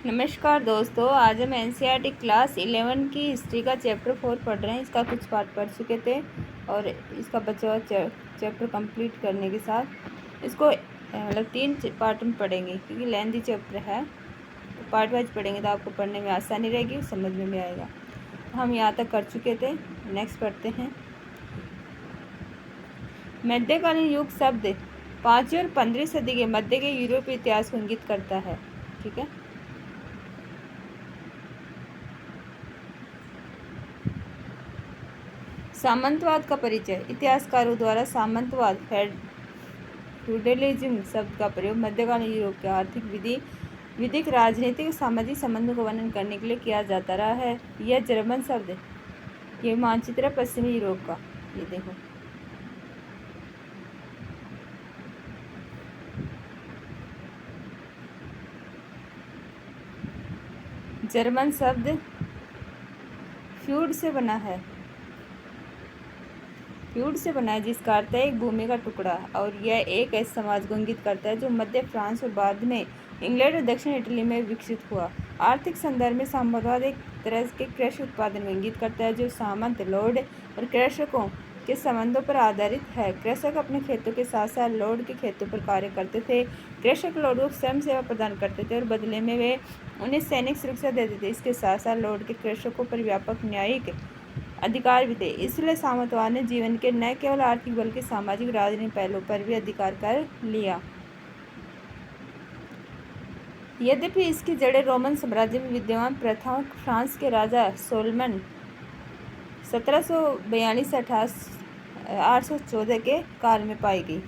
नमस्कार दोस्तों, आज हम एनसीईआरटी क्लास 11 की हिस्ट्री का चैप्टर 4 पढ़ रहे हैं। इसका कुछ पार्ट पढ़ चुके थे और इसका बचा हुआ चैप्टर कंप्लीट करने के साथ इसको मतलब 3 पार्ट में पढ़ेंगे क्योंकि लेंथी चैप्टर है। तो पार्ट वाइज पढ़ेंगे तो आपको पढ़ने में आसानी रहेगी, समझ में भी आएगा। तो हम यहाँ तक कर चुके थे। नेक्स्ट पढ़ते हैं। मध्यकालीन युग शब्द 5वीं और 15वीं सदी के मध्य के यूरोपीय इतिहास को इंगित करता है। ठीक है। सामंतवाद का परिचय। इतिहासकारों द्वारा सामंतवाद फ्यूडलिज्म शब्द का प्रयोग मध्यकालीन यूरोप के आर्थिक विधिक राजनीतिक सामाजिक संबंधों को वर्णन करने के लिए किया जाता रहा है। यह जर्मन शब्द ये मानचित्र पश्चिमी यूरोप का, ये देखो जर्मन शब्द फ्यूड से बना है, जिसका अर्थ है एक भूमि का टुकड़ा, और यह एक ऐसे समाज को इंगित करता है जो मध्य फ्रांस और बाद में इंग्लैंड और दक्षिण इटली में विकसित हुआ। आर्थिक संदर्भ में सामंतवाद एक तरह के कृषि उत्पादन को इंगित करता है जो सामंत, लॉर्ड और कृषकों के संबंधों पर आधारित है। कृषक अपने खेतों के साथ साथ लॉर्ड के खेतों पर कार्य करते थे। कृषक लॉर्ड को स्वयं सेवा प्रदान करते थे और बदले में वे उन्हें सैनिक सुरक्षा देते थे। इसके साथ साथ लॉर्ड के कृषकों पर व्यापक न्यायिक अधिकार भी थे। इसलिए सामंतवाद ने जीवन के न केवल आर्थिक बल्कि सामाजिक राजनीतिक पहलुओं पर भी अधिकार कर लिया। यद्यपि इसकी जड़ें रोमन साम्राज्य में विद्यमान प्रथाओं फ्रांस के राजा सोलोमन 1742 से 814 के काल में पाई गई।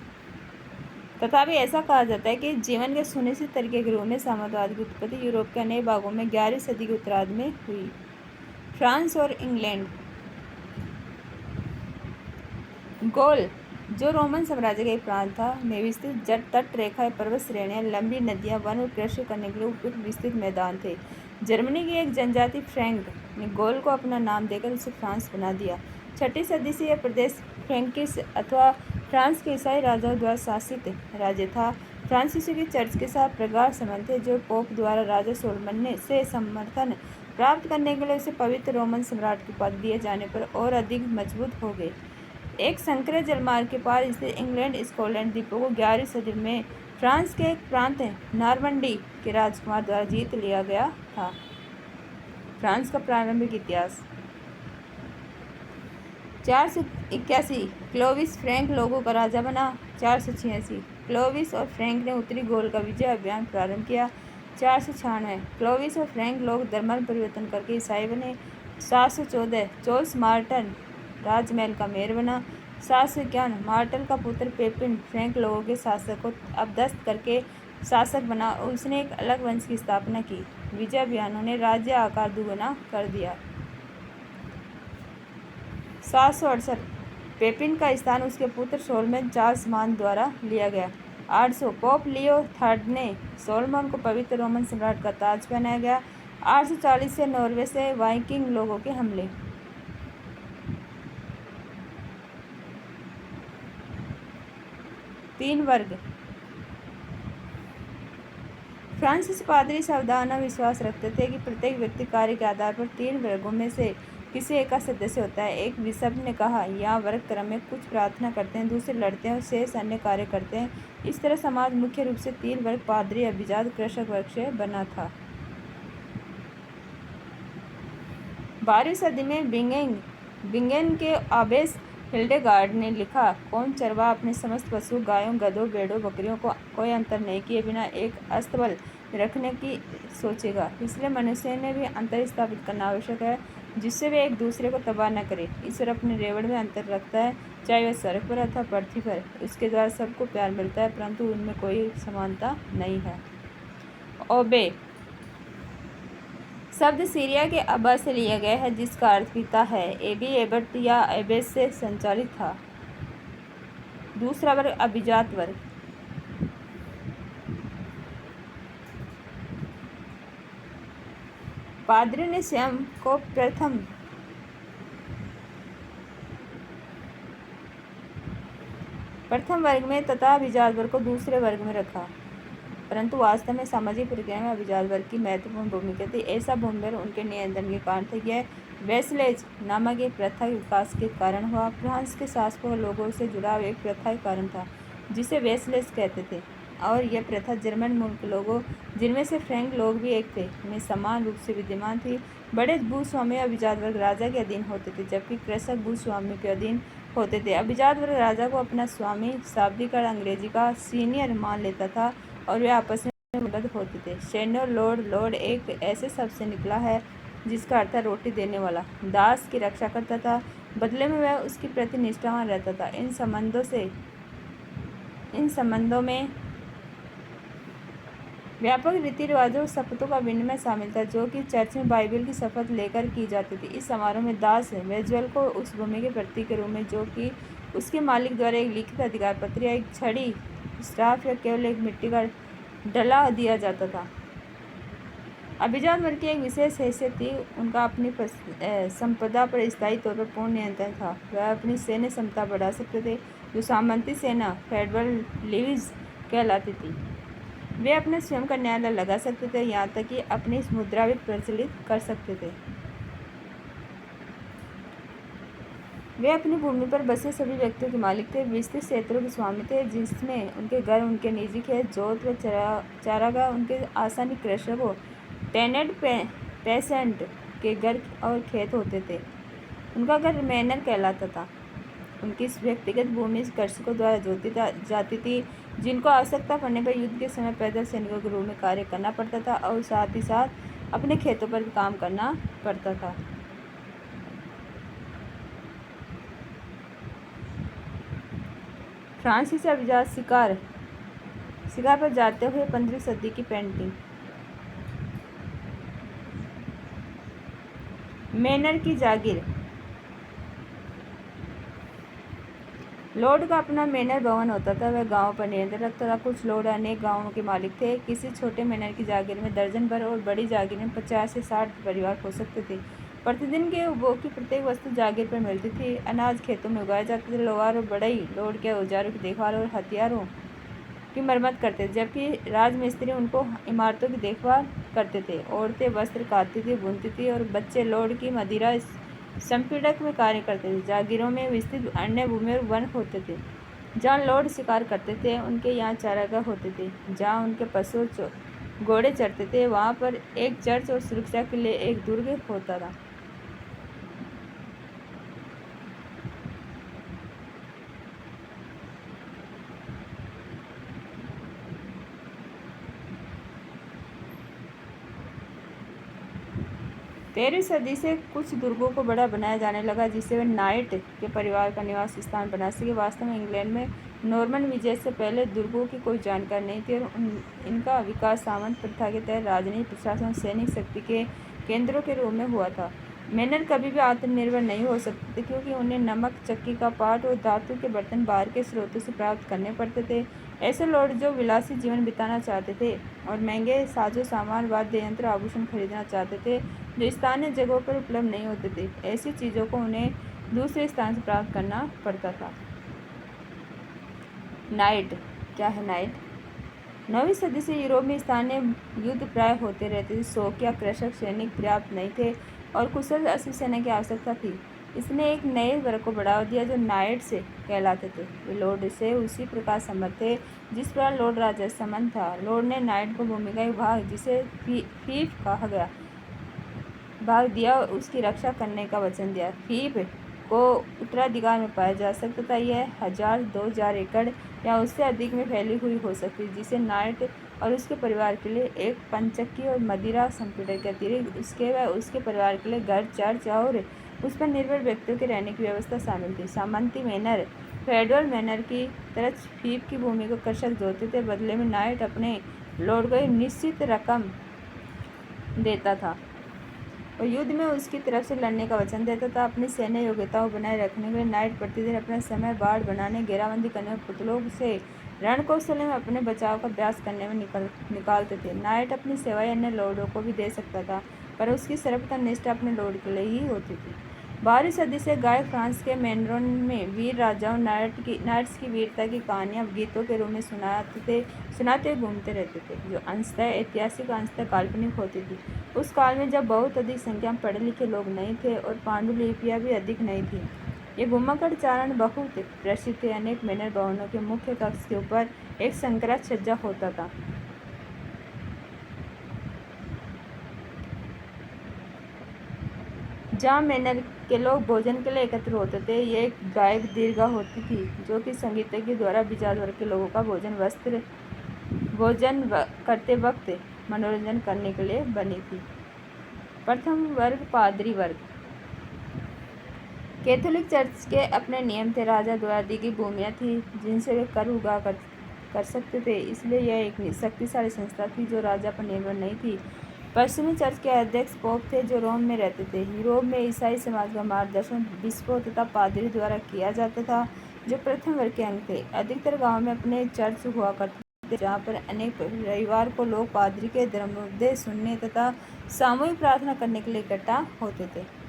तथापि ऐसा कहा जाता है कि जीवन के सुनिश्चित तरीके के रूप में सामंतवाद की उत्पत्ति यूरोप के अनेक भागों में 11वीं सदी के उत्तरार्ध में हुई। फ्रांस और इंग्लैंड। गौल, जो रोमन साम्राज्य का एक प्रांत था, में विस्तृत जट तट रेखाएं, पर्वत श्रेणियां, लंबी नदियां, वन और कृषि करने के लिए उपयुक्त विस्तृत मैदान थे। जर्मनी की एक जनजाति फ्रैंक ने गौल को अपना नाम देकर उसे फ्रांस बना दिया। 6वीं सदी से यह प्रदेश फ्रैंकिश अथवा फ्रांस के ईसाई राजाओं द्वारा शासित राज्य था। फ्रांसीसी की चर्च के साथ प्रगाढ़ संबंध थे, जो पोप द्वारा राजा सोलोमन ने से समर्थन प्राप्त करने के लिए उसे पवित्र रोमन सम्राट की उपाधि दिए जाने पर और अधिक मजबूत हो गए। एक संकरे जलमार्ग के पार स्थित इंग्लैंड स्कॉटलैंड द्वीपों को 11वीं सदी में फ्रांस के एक प्रांत नॉर्मंडी के राजकुमार द्वारा जीत लिया गया था। फ्रांस का प्रारंभिक इतिहास। 481 क्लोविस फ्रैंक लोगों का राजा बना। 486 क्लोविस और फ्रैंक ने उत्तरी गौल का विजय अभियान प्रारंभ किया। 496 क्लोविस और फ्रैंक लोग धर्म परिवर्तन करके ईसाई बने। 714 चार्ल्स मार्टन राजमहल का मेयर बना। 751 मार्टल का पुत्र पेपिन फ्रैंक लोगों के शासक को अपदस्थ करके शासक बना और उसने एक अलग वंश की स्थापना की। विजय अभियानों ने राज्य आकार दुगुना कर दिया। 768 पेपिन का स्थान उसके पुत्र सोलोमन चार्ल्स मान द्वारा लिया गया। 800 पोप लियो थर्ड ने सोलोमन को पवित्र रोमन सम्राट का ताज पहनाया गया। 840 से नॉर्वे से वाइकिंग लोगों के हमले। तीन वर्ग। फ्रांसीसी पादरी सावधान विश्वास रखते थे कि प्रत्येक व्यक्ति कार्य के आधार पर 3 वर्गों में से किसी एक का सदस्य होता है। एक बिशप ने कहा, यहाँ वर्ग क्रम में कुछ प्रार्थना करते हैं, दूसरे लड़ते हैं और शेष अन्य कार्य करते हैं। इस तरह समाज मुख्य रूप से 3 वर्ग पादरी, अभिजात, कृषक वर्ग से बना था। 12वीं सदी में बिंगेन के आबेस हिल्डेगार्ड ने लिखा, कौन चरवाहा अपने समस्त पशु गायों, गधों, भेड़ों, बकरियों को कोई अंतर नहीं किए बिना एक अस्तबल में रखने की सोचेगा। इसलिए मनुष्य ने भी अंतर स्थापित करना आवश्यक है, जिससे वे एक दूसरे को तबाह न करें। ईश्वर अपने रेवड़ में अंतर रखता है, चाहे वह स्वर्ग पर अथवा पृथ्वी पर। उसके द्वारा सबको प्यार मिलता है, परंतु उनमें कोई समानता नहीं है। ओबे शब्द सीरिया के अब्बा से लिया गया है, जिसका अर्थ पिता है। एबी एबट या एबेस से संचालित था। दूसरा वर्ग अभिजात वर्ग। पादरी ने स्वयं को प्रथम वर्ग में तथा अभिजात वर्ग को दूसरे वर्ग में रखा। परंतु वास्तव में सामाजिक प्रक्रिया में अभिजात वर्ग की महत्वपूर्ण भूमिका थी। ऐसा भूमिवर्ग उनके नियंत्रण के कारण था। यह वेस्लेज नामक एक प्रथा के विकास के कारण हुआ। फ्रांस के शासकों और लोगों से जुड़ाव एक प्रथा के कारण था जिसे वेस्लेज कहते थे, और यह प्रथा जर्मन मूल के लोगों, जिनमें से फ्रैंक लोग भी एक थे, में समान रूप से विद्यमान थी। बड़े भूस्वामी अभिजात वर्ग राजा के अधीन होते थे, जबकि कृषक भूस्वामी के अधीन होते थे। अभिजात वर्ग राजा को अपना स्वामी, शाब्दिक अर्थ अंग्रेजी का सीनियर मान लेता था, और वे आपस में मदद होते थे। सेन्योर लॉर्ड, लॉर्ड एक ऐसे शब्द से निकला है जिसका अर्थ है रोटी देने वाला, दास की रक्षा करता था, बदले में वह उसके प्रति निष्ठावान रहता था। इन संबंधों में व्यापक रीति रिवाजों और शपथों का विनिमय शामिल था, जो कि चर्च में बाइबल की शपथ लेकर की जाती थी। इस समारोह में दास वेजुअल को उस भूमि के प्रतीक के रूप में, जो कि उसके मालिक द्वारा एक लिखित अधिकार पत्र या एक छड़ी, स्टाफ या केवल एक मिट्टी का डला दिया जाता था। अभिजात वर्ग की एक विशेष हैसियत थी, उनका अपनी संपदा पर स्थायी तौर पर पूर्ण नियंत्रण था। वह अपनी सैन्य क्षमता बढ़ा सकते थे, जो सामंती सेना फेडरल लीव्स कहलाती थी। वे अपने स्वयं का न्यायालय लगा सकते थे, यहाँ तक कि अपनी मुद्रा भी प्रचलित कर सकते थे। वे अपनी भूमि पर बसे सभी व्यक्तियों के मालिक थे, विस्तृत क्षेत्रों के स्वामी थे, जिसमें उनके घर, उनके निजी खेत, जोत व चारागाह, उनके आसानी कृषकों, टेनेंट पेसेंट के घर और खेत होते थे। उनका घर मैनर कहलाता था। उनकी व्यक्तिगत भूमि कृषकों द्वारा जोती जाती थी, जिनको आवश्यकता पड़ने पर युद्ध के समय पैदल सैनिकों के रूप में कार्य करना पड़ता था, और साथ ही साथ अपने खेतों पर भी काम करना पड़ता था। फ्रांसीसी अभिजात शिकार पर जाते हुए 15वीं सदी की पेंटिंग। मैनर की जागीर। लॉर्ड का अपना मैनर भवन होता था, वह गांव पर नियंत्रण रखता था। कुछ लॉर्ड अनेक गांवों के मालिक थे। किसी छोटे मैनर की जागीर में दर्जन भर और बड़ी जागीर में 50 से 60 परिवार हो सकते थे। प्रतिदिन के उपभोग की प्रत्येक वस्तु जागीर पर मिलती थी। अनाज खेतों में उगाए जाते थे। लोहार और बढ़ई लॉर्ड के औजारों की देखभाल और हथियारों की मरम्मत करते थे, जबकि राजमिस्त्री उनको इमारतों की देखभाल करते थे। औरतें वस्त्र काटती थी, बुनती थी, और बच्चे लॉर्ड की मदिरा संपीड़क में कार्य करते थे। जागीरों में विस्तृत अन्य भूमि और वन होते थे, जहाँ लॉर्ड शिकार करते थे। उनके यहाँ चारागाह होते थे, जहाँ उनके पशु घोड़े चरते थे। वहाँ पर एक चर्च और सुरक्षा के लिए एक दुर्ग होता था। तेरहवीं सदी से कुछ दुर्गों को बड़ा बनाया जाने लगा, जिससे वे नाइट के परिवार का निवास स्थान बना सके। वास्तव में इंग्लैंड में नॉर्मन विजय से पहले दुर्गों की कोई जानकारी नहीं थी, और इनका विकास सामंत प्रथा के तहत राजनीतिक, प्रशासन और सैनिक शक्ति के केंद्रों के रूप में हुआ था। मैनर कभी भी आत्मनिर्भर नहीं हो सकते थे, क्योंकि उन्हें नमक, चक्की का पाट और धातु के बर्तन बाहर के स्रोतों से प्राप्त करने पड़ते थे। ऐसे लॉर्ड जो विलासी जीवन बिताना चाहते थे और महंगे साजो सामान, वाद्य यंत्र, आभूषण खरीदना चाहते थे, जो स्थानीय जगहों पर उपलब्ध नहीं होते थे, ऐसी चीज़ों को उन्हें दूसरे स्थान से प्राप्त करना पड़ता था। नाइट क्या है? नाइट 9वीं सदी से यूरोप में स्थानीय युद्ध प्राय होते रहते थे। शौकिया कृषक सैनिक पर्याप्त नहीं थे, और कुशल अश्व सेना की आवश्यकता थी। इसने एक नए वर्ग को बढ़ावा दिया, जो नाइट्स कहलाते थे। वे लॉर्ड से उसी प्रकार सम्मत थे जिस प्रकार लॉर्ड राजा से सम्मत था। लॉर्ड ने नाइट को भूमि का एक भाग, जिसे फीफ कहा गया, भाग दिया और उसकी रक्षा करने का वचन दिया। फीफ को उत्तराधिकार में पाया जा सकता था। यह 1000-2000 एकड़ या उससे अधिक में फैली हुई हो सकती, जिसे नाइट और उसके परिवार के लिए एक पंचक्की और मदिरा संपीड़क के अतिरिक्त उसके व उसके परिवार के लिए घर, चर्च और उस पर निर्भर व्यक्तियों के रहने की व्यवस्था शामिल थी। सामंती मैनर फेडरल मैनर की तरह फीफ की भूमि को कृषक जोतते थे। बदले में नाइट अपने लॉर्ड को एक निश्चित रकम देता था और युद्ध में उसकी तरफ से लड़ने का वचन देता था। अपनी सैन्य योग्यताओं बनाए रखने के लिए नाइट प्रतिदिन अपना समय बाढ़ बनाने, घेराबंदी करने और पुतलों से रणकौशल में अपने बचाव का अभ्यास करने में निकालते थे। नाइट अपनी सेवाएं अन्य लॉर्डों को भी दे सकता था, पर उसकी सर्वथा निष्ठा अपने लॉर्ड के लिए ही होती थी। 12वीं सदी से गायक फ्रांस के मेनरोन में वीर राजाओं नाइट्स की वीरता की कहानियाँ गीतों के रूप में सुनाते घूमते रहते थे, जो अंशतः ऐतिहासिक अंशतः काल्पनिक होती थी। उस काल में जब बहुत अधिक संख्या में पढ़े लिखे लोग नहीं थे और पांडुलिपियाँ भी अधिक नहीं थी, ये घुमक्कड़ चारण बहुत प्रसिद्ध थे। अनेक मैनर भवनों के मुख्य कक्ष के ऊपर एक संकरा छज्जा होता था, जहाँ मैनर के लोग भोजन के लिए एकत्र होते थे। ये एक गायक दीर्घा होती थी, जो कि संगीतज्ञ द्वारा विचार वर्ग के लोगों का भोजन करते वक्त मनोरंजन करने के लिए बनी थी। प्रथम वर्ग पादरी वर्ग। कैथोलिक चर्च के अपने नियम थे। राजा द्वारा दी गई भूमियाँ थी जिनसे वे कर उगा कर सकते थे, इसलिए यह एक शक्तिशाली संस्था थी जो राजा पर निर्भर नहीं थी। पश्चिमी चर्च के अध्यक्ष पोप थे जो रोम में रहते थे। यूरोप में ईसाई समाज का मार्गदर्शन बिशपों तथा पादरी द्वारा किया जाता था, जो प्रथम वर्ग के अंग थे। अधिकतर गांवों में अपने चर्च हुआ करते थे, जहाँ पर अनेक रविवार को लोग पादरी के धर्मोपदेश सुनने तथा सामूहिक प्रार्थना करने के लिए इकट्ठा होते थे।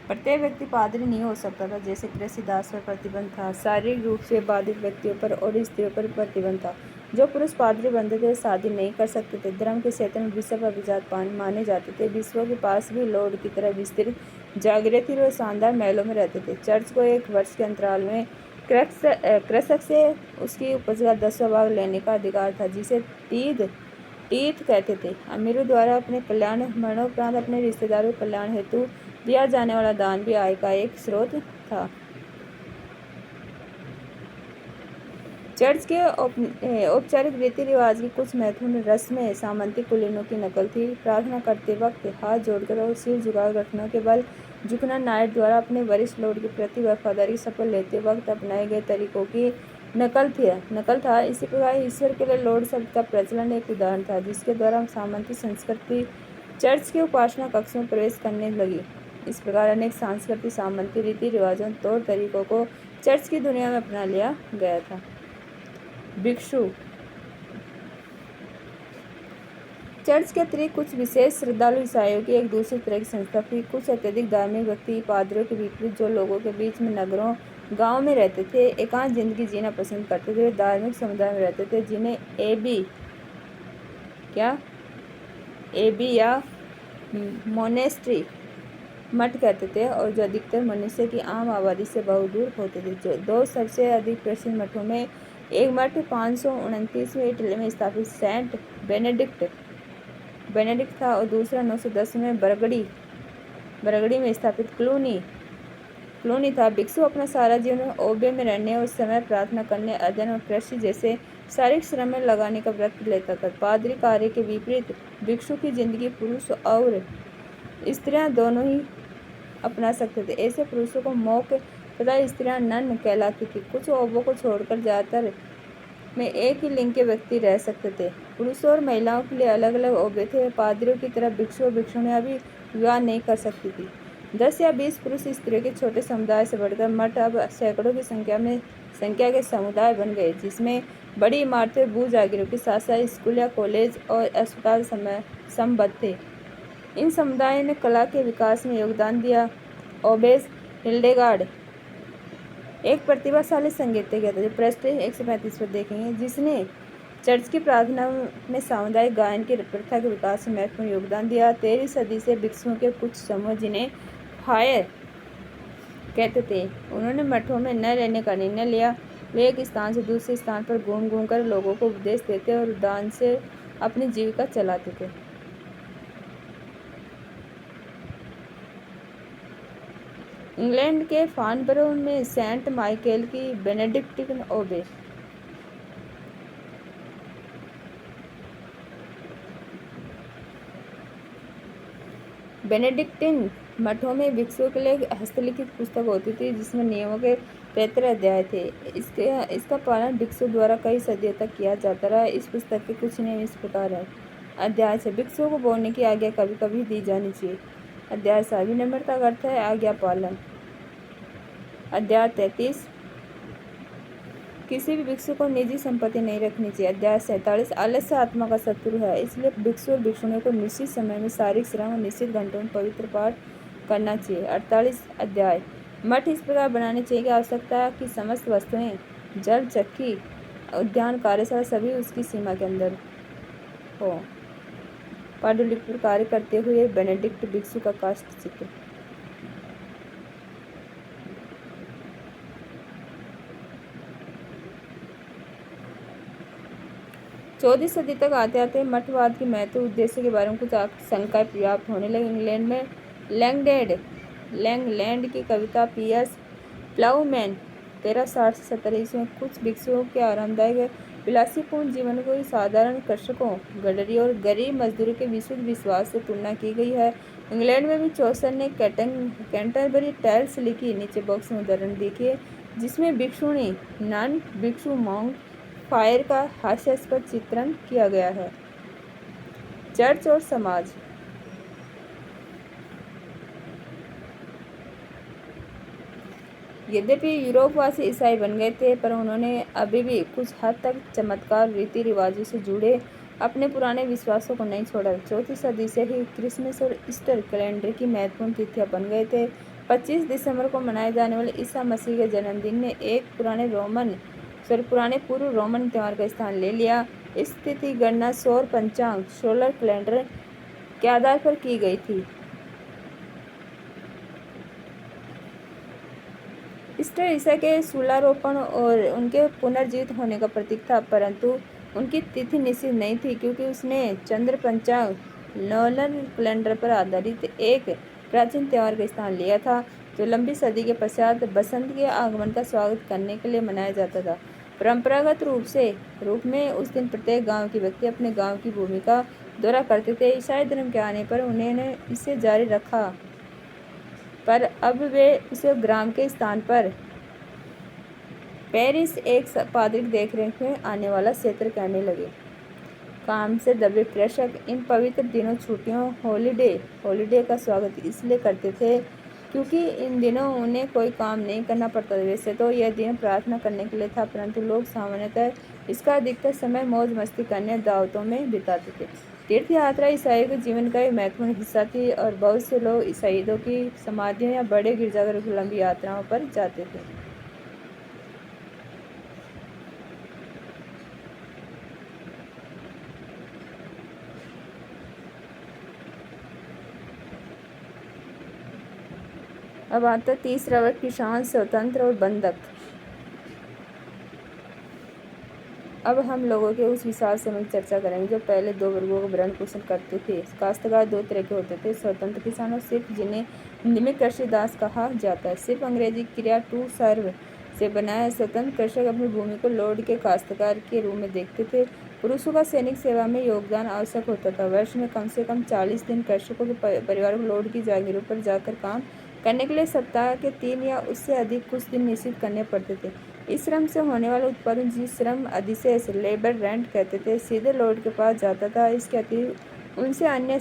प्रत्येक व्यक्ति पादरी नहीं हो सकता था, जैसे कृषिदास पर प्रतिबंध था। शारीरिक रूप से बाधित व्यक्तियों पर और स्त्रियों पर प्रतिबंध था। जो पुरुष पादरी बनते थे शादी नहीं कर सकते थे। धर्म के क्षेत्र में बिशप अभिजात माने जाते थे। बिशपों के पास भी लॉर्ड की तरह विस्तृत जागीरें थी। वे शानदार महलों में रहते थे। चर्च को एक वर्ष के अंतराल में कृषक से उसकी उपज का 10वां भाग लेने का अधिकार था, जिसे टीथ कहते थे। अमीरों द्वारा अपने कल्याण मरणोपरांत अपने रिश्तेदारों के कल्याण हेतु दिया जाने वाला दान भी आय का एक स्रोत था। चर्च के औपचारिक रीति रिवाज की कुछ महत्वपूर्ण रस्में सामंती कुलीनों की नकल थी। प्रार्थना करते वक्त हाथ जोड़कर और सिर झुकाकर घुटनों के बल झुकना नाइट द्वारा अपने वरिष्ठ लॉर्ड के प्रति वफादारी की शपथ लेते वक्त अपनाए गए तरीकों की नकल था। इसी प्रकार ईश्वर के लिए लॉर्ड शब्द का प्रचलन एक उदाहरण था, जिसके द्वारा सामंती संस्कृति चर्च के उपासना कक्ष में प्रवेश करने लगी। इस प्रकार अनेक सांस्कृतिक सामंती रीति रिवाजों तौर तरीकों को चर्च की दुनिया में अपना लिया गया था। भिक्षु। चर्च के अतिरिक्त कुछ विशेष श्रद्धालु ईसाइयों की एक दूसरी तरह की संस्था थी। कुछ अत्यधिक धार्मिक व्यक्ति पादरियों के विपरीत, जो लोगों के बीच में नगरों गांव में रहते थे, एकांत जिंदगी जीना पसंद करते थे। धार्मिक समुदाय में रहते थे, जिन्हें एबी या मोनेस्ट्री मठ कहते थे, और जो अधिकतर मनुष्य की आम आबादी से बहुत दूर होते थे। जो दो सबसे अधिक प्रसिद्ध मठों में एक मठ 529 में इटली में स्थापित सेंट बेनेडिक्ट था, और दूसरा 910 में बरगड़ी में स्थापित क्लूनी था। भिक्षु अपना सारा जीवन ओबे में रहने और समय प्रार्थना करने, अध्ययन और कृषि जैसे शारीरिक श्रम में लगाने का व्रत लेता था। पादरी कार्य के विपरीत भिक्षु की जिंदगी पुरुष और स्त्रियां दोनों ही अपना सकते थे। ऐसे पुरुषों को मोक तथा स्त्रियां नन कहलाती थी। कुछ ओबों को छोड़कर ज्यादातर में एक ही लिंग के व्यक्ति रह सकते थे। पुरुषों और महिलाओं के लिए अलग अलग ओबे थे। पादरियों की तरह भिक्षु और भिक्षुणियां भी विवाह नहीं कर सकती थी। 10 या 20 पुरुष स्त्रियों के छोटे समुदाय से बढ़कर मठ अब सैकड़ों की संख्या के समुदाय बन गए, जिसमें बड़ी इमारतें, भू जागीरों के साथ साथ स्कूल या कॉलेज और अस्पताल संबद्ध थे। इन समुदायों ने कला के विकास में योगदान दिया। ओबेस हिल्डेगार्ड एक प्रतिभाशाली संगीतज्ञ था, जो पृष्ठ 135 पर देखेंगे, जिसने चर्च की प्रार्थना में सामुदायिक गायन की प्रथा के विकास में महत्वपूर्ण योगदान दिया। 13वीं सदी से भिक्षुओं के कुछ समूह, जिन्हें फायर कहते थे, उन्होंने मठों में न रहने का निर्णय लिया। वे एक स्थान से दूसरे स्थान पर घूम कर लोगों को उपदेश देते और दान से अपनी जीविका चलाते थे। इंग्लैंड के फार्नबरो में सेंट माइकल की बेनेडिक्टिन ओबे। बेनेडिक्टिन मठों में भिक्षुओं के लिए हस्तलिखित पुस्तक होती थी, जिसमें नियमों के 73 अध्याय थे। इसका पालन भिक्षु द्वारा कई सदियों तक किया जाता रहा। इस पुस्तक के कुछ नियम इस प्रकार है। अध्याय 6, भिक्षुओं को बोलने की आज्ञा कभी कभी दी जानी चाहिए। अध्याय 7, विनम्रता का अर्थ है आज्ञा पालन। अध्याय 33, किसी भी भिक्षु को निजी संपत्ति नहीं रखनी चाहिए। अध्याय 47 आलस्य आत्मा का शत्रु है, इसलिए भिक्षु और भिक्षुणियों को निश्चित समय में शारीरिक श्रम और निश्चित घंटों में पवित्र पाठ करना चाहिए। 48 अध्याय मठ इस प्रकार बनाने चाहिए कि आवश्यकता की समस्त वस्तुएं, जल, चक्की, उद्यान, कार्यशाला सभी उसकी सीमा के अंदर हो। पांडुलिपि पर कार्य करते हुए बेनेडिक्ट भिक्षु का काष्ठ चित्र। चौदहवीं सदी तक आते आते मठवाद के महत्व उद्देश्य के बारे में कुछ शंकाएं व्याप्त होने लगी। इंग्लैंड में लैंगलैंड की कविता पीएस प्लाउमैन 1360 से 17 ईस्वी में कुछ भिक्षुओं के आरामदायक विलासीपूर्ण जीवन को साधारण कृषकों, गडरी और गरीब मजदूरों के विशुद्ध विश्वास से तुलना की गई है। इंग्लैंड में भी चौसर ने कैंटरबरी टेल्स लिखी। नीचे बॉक्स में उदाहरण देखिए जिसमें भिक्षुणी नन भिक्षु मॉन्क फायर का हास्यास्पद चित्रण किया गया है। चर्च और समाज। यद्यपि यूरोपवासी ईसाई बन गए थे, पर उन्होंने अभी भी कुछ हद तक चमत्कार रीति रिवाजों से जुड़े अपने पुराने विश्वासों को नहीं छोड़ा। चौथी सदी से ही क्रिसमस और ईस्टर कैलेंडर की महत्वपूर्ण तिथियां बन गए थे। 25 दिसंबर को मनाए जाने वाले ईसा मसीह के जन्मदिन ने एक पुराने पूर्व रोमन त्योहार का स्थान ले लिया। इस तिथि गणना सौर पंचांग सोलर कैलेंडर के आधार पर की गई थी। ईस्टर ईसा के शूलारोपण और उनके पुनर्जीवित होने का प्रतीक था, परंतु उनकी तिथि निश्चित नहीं थी क्योंकि उसने चंद्र पंचांग सोलर कैलेंडर पर आधारित एक प्राचीन त्योहार का स्थान लिया था जो लंबी सदी के पश्चात बसंत के आगमन का स्वागत करने के लिए मनाया जाता था। परंपरागत रूप में उस दिन प्रत्येक गांव के व्यक्ति अपने गांव की भूमि का दौरा करते थे। ईसाई धर्म के आने पर उन्होंने इसे जारी रखा, पर अब वे उसे ग्राम के स्थान पर पेरिस एक पादरिक देखरेख में आने वाला क्षेत्र कहने लगे। काम से दबे कृषक इन पवित्र दिनों, छुट्टियों, हॉलिडे का स्वागत इसलिए करते थे क्योंकि इन दिनों उन्हें कोई काम नहीं करना पड़ता। वैसे तो यह दिन प्रार्थना करने के लिए था, परंतु लोग सामान्यतः इसका अधिकतर समय मौज मस्ती करने, दावतों में बिताते थे। तीर्थ यात्रा ईसाइयों के जीवन का एक महत्वपूर्ण हिस्सा थी और बहुत से लोग ईसाइयों की समाधियों या बड़े गिरजाघरों की लंबी यात्राओं पर जाते थे। अब आता है तीसरा वर्ग, किसान, स्वतंत्र और बंधक। अब हम लोगों के उस विशाल समूह की चर्चा करेंगे जो पहले दो वर्गों को भरण पोषण करते थे। काश्तकार दो तरह के होते थे, स्वतंत्र किसान और सिर्फ, जिन्हें हिंदी में कृषि दास कहा जाता है। सिर्फ अंग्रेजी क्रिया टू सर्व से बना है। स्वतंत्र कृषक अपनी भूमि को लॉर्ड के काश्तकार के रूप में देखते थे। पुरुषों का सैनिक सेवा में योगदान आवश्यक होता था। वर्ष में कम से कम 40 दिन कृषकों के परिवार को लॉर्ड की जागीरों पर जाकर काम करने के लिए सप्ताह के 3 या उससे अधिक कुछ दिन निश्चित करने पड़ते थे। इस श्रम से होने वाला उत्पादन, जिस श्रम अधिशेष लेबर रेंट कहते थे, सीधे लॉर्ड के पास जाता था। इसके अतिरिक्त उनसे अन्य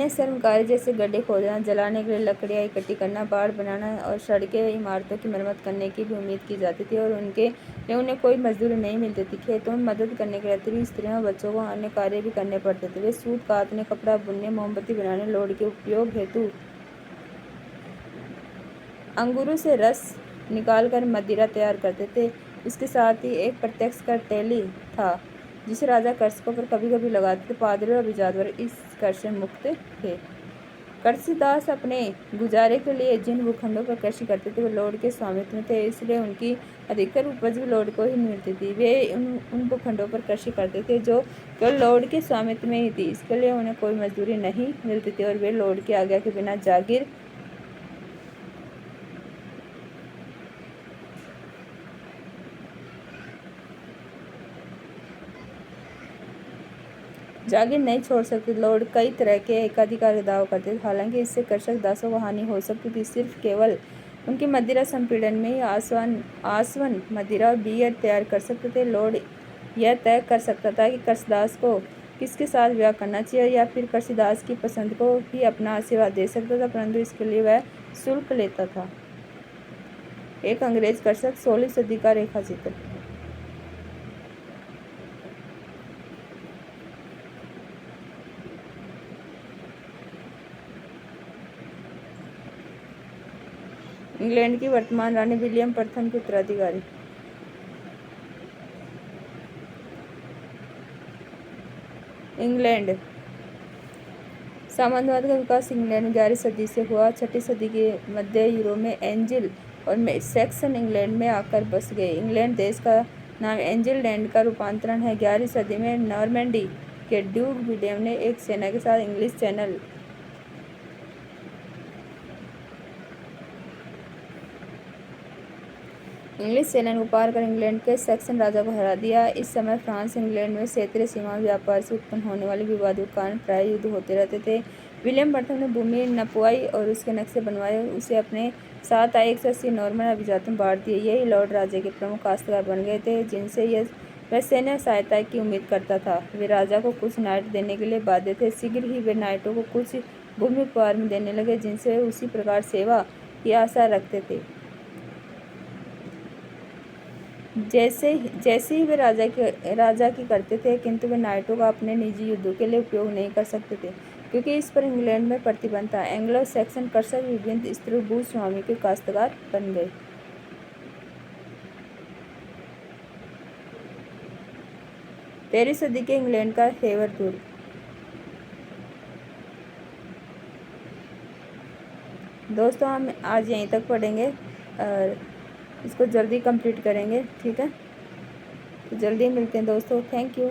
श्रम कार्य जैसे गड्ढे खोदना, जलाने के लिए लकड़ियाँ इकट्ठी करना, बाड़ बनाना और सड़कें, इमारतों की मरम्मत करने की भी उम्मीद की जाती थी और उनके लिए उन्हें कोई मजदूरी नहीं मिलती थी। खेतों में मदद करने के अतिरिक्त स्त्रियों और बच्चों को अन्य कार्य भी करने पड़ते थे। वे सूत कातने, कपड़ा बुनने, मोमबत्ती बनाने, लॉर्ड के उपयोग हेतु अंगूरों से रस निकालकर मदिरा तैयार करते थे। इसके साथ ही एक प्रत्यक्ष कर टेली था जिसे राजा कृषकों पर कभी कभी लगाते थे। पादरी और विजाधवर इस कर से मुक्त थे। कृषिदास अपने गुजारे के लिए जिन भूखंडों पर कृषि करते थे वे लॉर्ड के स्वामित्व में थे, इसलिए उनकी अधिकतर उपज भी लॉर्ड को ही मिलती थी। वे उन भूखंडों पर कृषि करते थे जो केवल लॉर्ड के स्वामित्व में ही थी, इसके लिए उन्हें कोई मजदूरी नहीं मिलती थी और वे लॉर्ड की आज्ञा के बिना जागीर नहीं छोड़ सकते। लॉर्ड कई तरह के एकाधिकार का दावा करते थे, हालांकि इससे कृषक दासों को हानि हो सकती थी। सिर्फ केवल उनकी मदिरा संपीड़न में ही आसवन मदिरा और बियर तैयार कर सकते थे। लॉर्ड यह तय कर सकता था कि कृषदास को किसके साथ विवाह करना चाहिए, या फिर कृषिदास की पसंद को ही अपना आशीर्वाद दे सकता था, परंतु इसके लिए वह शुल्क लेता था। एक अंग्रेज कृषक, 16वीं सदी का रेखा चित्र। इंग्लैंड की वर्तमान रानी विलियम प्रथम की उत्तराधिकारी। इंग्लैंड। सामंतवाद का विकास इंग्लैंड में 11वीं सदी से हुआ। 6वीं सदी के मध्य यूरोप में एंजिल और सैक्सन इंग्लैंड में आकर बस गए। इंग्लैंड देश का नाम एंजिल लैंड का रूपांतरण है। 11वीं सदी में नॉर्मैंडी के ड्यूक विलियम ने एक सेना के साथ इंग्लिश सेना को पार कर इंग्लैंड के सैक्सन राजा को हरा दिया। इस समय फ्रांस इंग्लैंड में क्षेत्रीय सीमा व्यापार से उत्पन्न होने वाले विवादों के कारण प्राय युद्ध होते रहते थे। विलियम प्रथम ने भूमि नपवाई और उसके नक्शे बनवाए। उसे अपने साथ आए 180 नॉर्मन अभिजातों में बांट दिए। यही लॉर्ड राजा के प्रमुख काश्तकार बन गए थे, जिनसे वह सैन्य सहायता की उम्मीद करता था। वे राजा को कुछ नाइट देने के लिए बाध्य थे। शीघ्र ही वे नाइटों को कुछ भूमि उपहार में देने लगे, जिनसे वे उसी प्रकार सेवा की आशा रखते थे जैसे ही वे राजा की करते थे, किंतु वे नाइटों का अपने निजी युद्धों के लिए उपयोग नहीं कर सकते थे, क्योंकि इस पर इंग्लैंड में प्रतिबंध था। एंग्लो सैक्सन कृषक विभिन्न स्त्री भूस्वामी के काश्तकार बन गए। 13वीं सदी के इंग्लैंड का हेवर दुर्ग। दोस्तों, हम आज यहीं तक पढ़ेंगे और इसको जल्दी कंप्लीट करेंगे, ठीक है। तो जल्दी मिलते हैं दोस्तों, थैंक यू।